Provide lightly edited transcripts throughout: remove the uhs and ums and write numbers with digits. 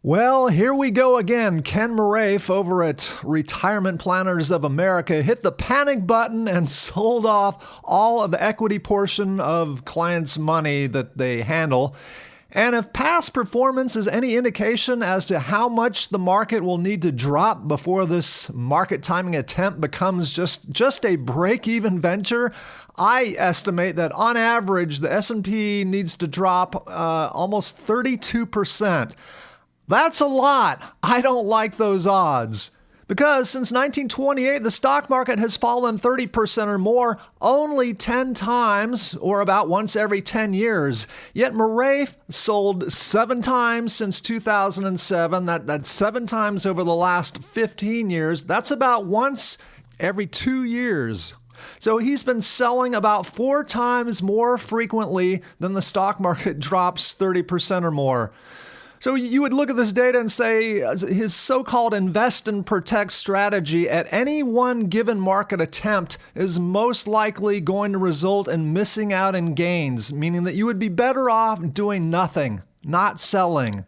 Well, here we go again. Ken Moraif over at Retirement Planners of America hit the panic button and sold off all of the equity portion of clients' money that they handle. And if past performance is any indication as to how much the market will need to drop before this market timing attempt becomes just a break-even venture, I estimate that on average the S&P needs to drop almost 32%. That's a lot. I don't like those odds. Because since 1928, the stock market has fallen 30% or more only 10 times, or about once every 10 years. Yet Moraif sold 7 times since 2007. That's 7 times over the last 15 years. That's about once every 2 years. So he's been selling about 4 times more frequently than the stock market drops 30% or more. So you would look at this data and say his so-called invest and protect strategy at any one given market attempt is most likely going to result in missing out in gains, meaning that you would be better off doing nothing, not selling.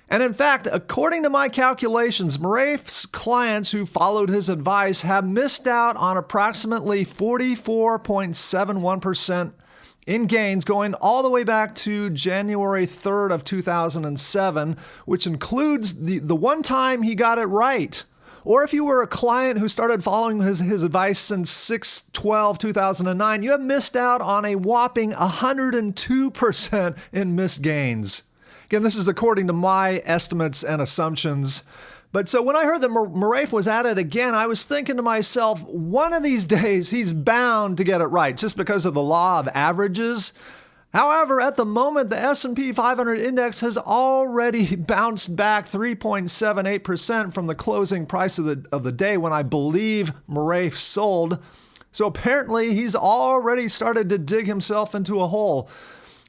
And in fact, according to my calculations, Moraif's clients who followed his advice have missed out on approximately 44.71% in gains going all the way back to January 3rd of 2007, which includes the one time he got it right. Or if you were a client who started following his advice since 6/12/2009, you have missed out on a whopping 102% in missed gains. Again, this is according to my estimates and assumptions. But so when I heard that Moraif was at it again, I was thinking to myself, one of these days he's bound to get it right just because of the law of averages. However, at the moment, the S&P 500 index has already bounced back 3.78% from the closing price of the day when I believe Moraif sold. So apparently he's already started to dig himself into a hole.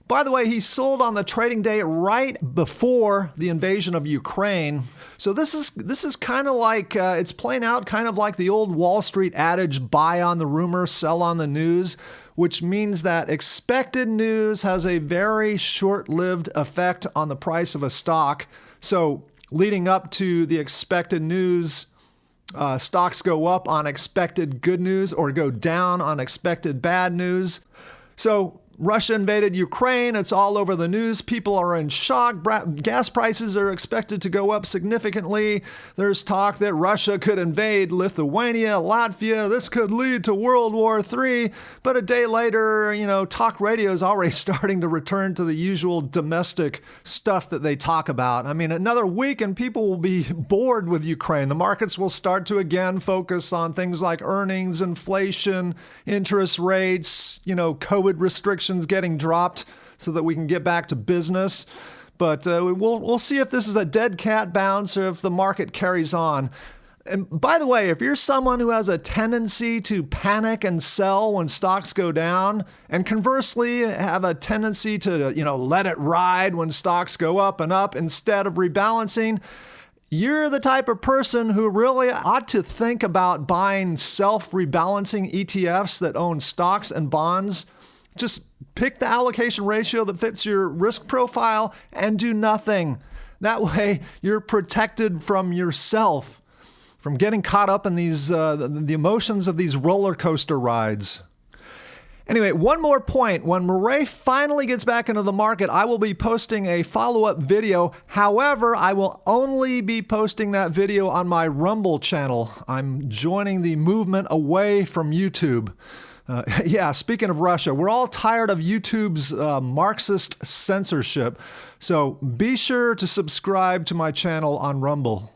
By the way, he sold on the trading day right before the invasion of Ukraine. So this is kind of like, it's playing out kind of like the old Wall Street adage, buy on the rumor, sell on the news, which means that expected news has a very short-lived effect on the price of a stock. So leading up to the expected news, stocks go up on expected good news or go down on expected bad news. So Russia invaded Ukraine. It's all over the news. People are in shock. Gas prices are expected to go up significantly. There's talk that Russia could invade Lithuania, Latvia. This could lead to World War III. But a day later, talk radio is already starting to return to the usual domestic stuff that they talk about. I mean, another week and people will be bored with Ukraine. The markets will start to again focus on things like earnings, inflation, interest rates, COVID restrictions getting dropped so that we can get back to business. But we'll see if this is a dead cat bounce or if the market carries on. And by the way, if you're someone who has a tendency to panic and sell when stocks go down, and conversely have a tendency to, let it ride when stocks go up and up instead of rebalancing, you're the type of person who really ought to think about buying self-rebalancing ETFs that own stocks and bonds. Just pick the allocation ratio that fits your risk profile and do nothing. That way, you're protected from yourself, from getting caught up in these the emotions of these roller coaster rides. Anyway, one more point. When Moraif finally gets back into the market, I will be posting a follow-up video. However, I will only be posting that video on my Rumble channel. I'm joining the movement away from YouTube. Speaking of Russia, we're all tired of YouTube's Marxist censorship. So be sure to subscribe to my channel on Rumble.